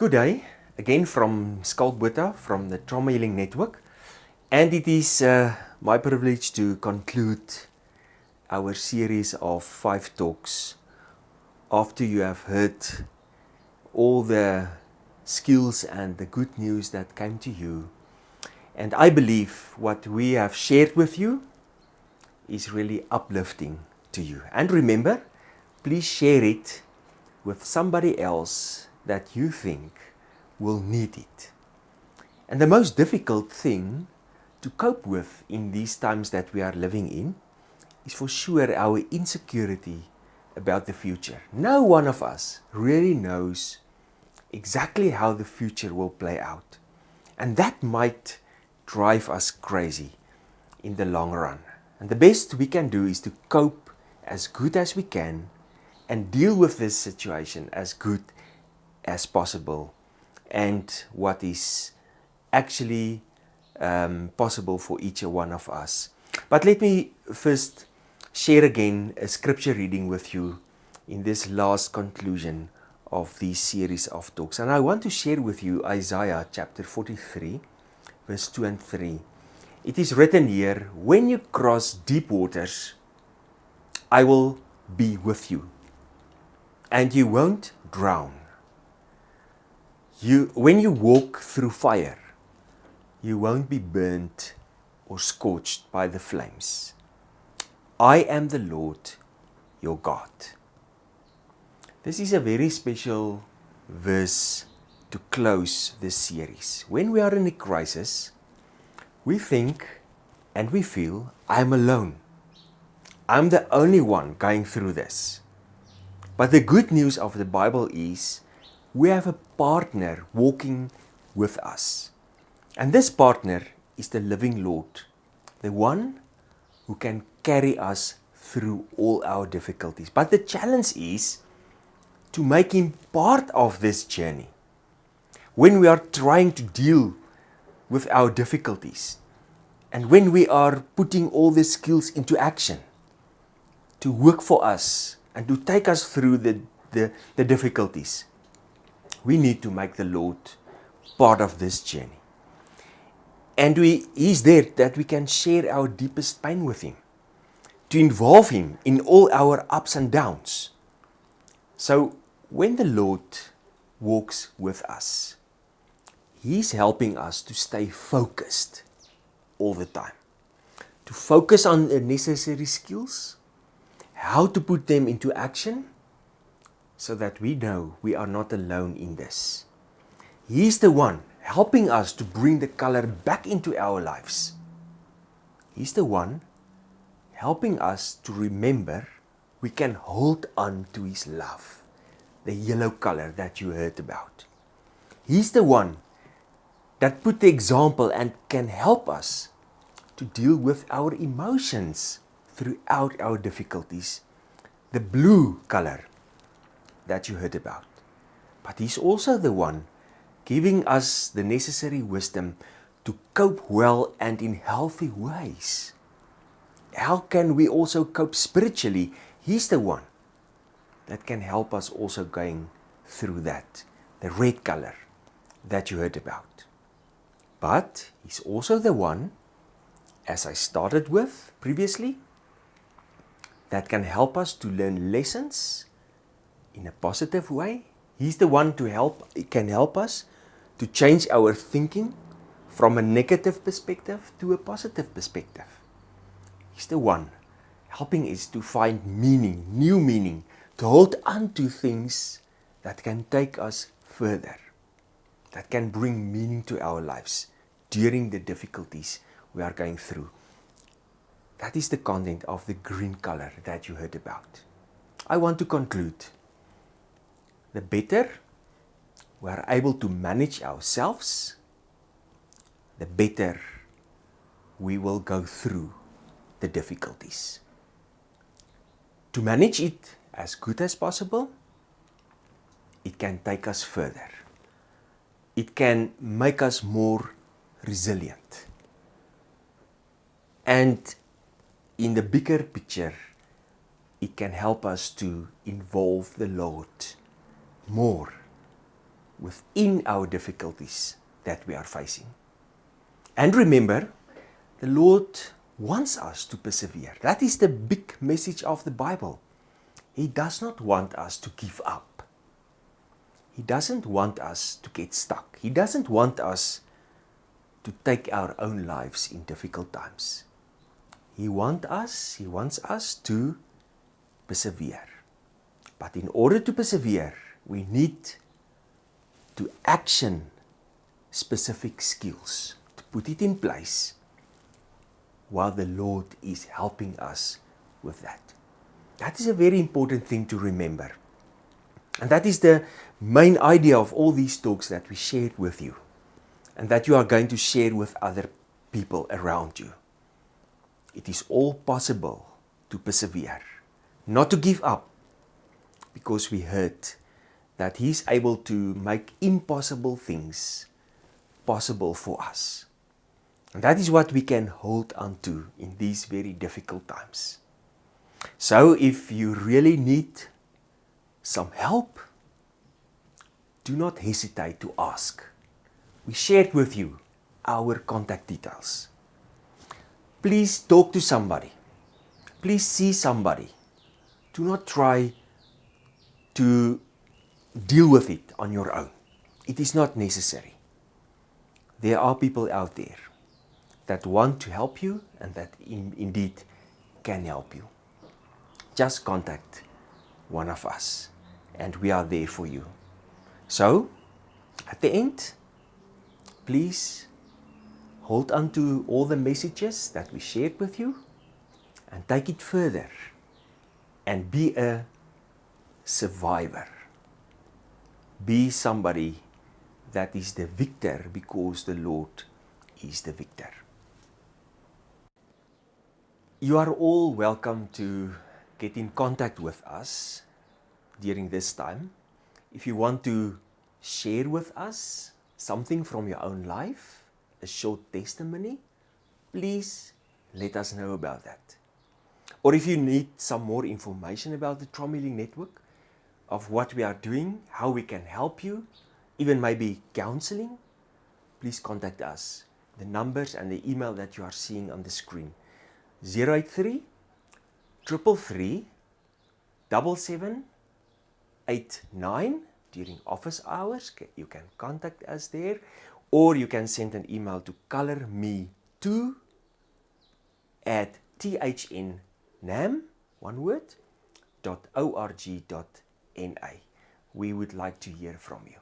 Good day, again from Schalk Botha from the Trauma Healing Network, and it is my privilege to conclude our series of 5 talks after you have heard all the skills and the good news that came to you. And I believe what we have shared with you is really uplifting to you. And remember, please share it with somebody else that you think will need it. And the most difficult thing to cope with in these times that we are living in is for sure our insecurity about the future. No one of us really knows exactly how the future will play out. And that might drive us crazy in the long run. And the best we can do is to cope as good as we can and deal with this situation as good as possible, and what is actually possible for each one of us. But let me first share again a scripture reading with you in this last conclusion of this series of talks. And I want to share with you Isaiah chapter 43, verse 2 and 3. It is written here, "When you cross deep waters, I will be with you, and you won't drown. When you walk through fire, you won't be burnt or scorched by the flames. I am the Lord, your God." This is a very special verse to close this series. When we are in a crisis, we think and we feel, I'm alone. I'm the only one going through this. But the good news of the Bible is we have a partner walking with us. And this partner is the living Lord, the one who can carry us through all our difficulties. But the challenge is to make him part of this journey. When we are trying to deal with our difficulties, and when we are putting all the skills into action to work for us and to take us through the difficulties, we need to make the Lord part of this journey. And He's there that we can share our deepest pain with Him, to involve Him in all our ups and downs. So when the Lord walks with us, He's helping us to stay focused all the time, to focus on the necessary skills, how to put them into action, so that we know we are not alone in this. He's the one helping us to bring the color back into our lives. He's the one helping us to remember we can hold on to His love, the yellow color that you heard about. He's the one that put the example and can help us to deal with our emotions throughout our difficulties, the blue color that you heard about. But He's also the one giving us the necessary wisdom to cope well and in healthy ways. How can we also cope spiritually? He's the one that can help us also going through that, the red color that you heard about. But He's also the one, as I started with previously, that can help us to learn lessons in a positive way. He's the one can help us to change our thinking from a negative perspective to a positive perspective. He's the one helping us to find meaning, new meaning, to hold on to things that can take us further, that can bring meaning to our lives during the difficulties we are going through. That is the content of the green color that you heard about. I want to conclude. The better we are able to manage ourselves, the better we will go through the difficulties. To manage it as good as possible, it can take us further. It can make us more resilient. And in the bigger picture, it can help us to involve the Lord more within our difficulties that we are facing. And remember, the Lord wants us to persevere. That is the big message of the Bible. He does not want us to give up. He doesn't want us to get stuck. He doesn't want us to take our own lives in difficult times. He wants us to persevere. But in order to persevere, we need to action specific skills, to put it in place while the Lord is helping us with that. That is a very important thing to remember. And that is the main idea of all these talks that we shared with you and that you are going to share with other people around you. It is all possible to persevere, not to give up, because we heard that He is able to make impossible things possible for us. And that is what we can hold on to in these very difficult times. So if you really need some help, do not hesitate to ask. We shared with you our contact details. Please talk to somebody. Please see somebody. Do not try to deal with it on your own. It is not necessary. There are people out there that want to help you and that indeed can help you. Just contact one of us and we are there for you. So, at the end, please hold on to all the messages that we shared with you and take it further and be a survivor. Be somebody that is the victor because the Lord is the victor. You are all welcome to get in contact with us during this time. If you want to share with us something from your own life, a short testimony, please let us know about that. Or if you need some more information about the Trauma Healing Network, of what we are doing, how we can help you, even maybe counseling, please contact us. The numbers and the email that you are seeing on the screen. 083 333 7789 during office hours. You can contact us there, or you can send an email to colorme2@thnam, one word, .org.na. We would like to hear from you.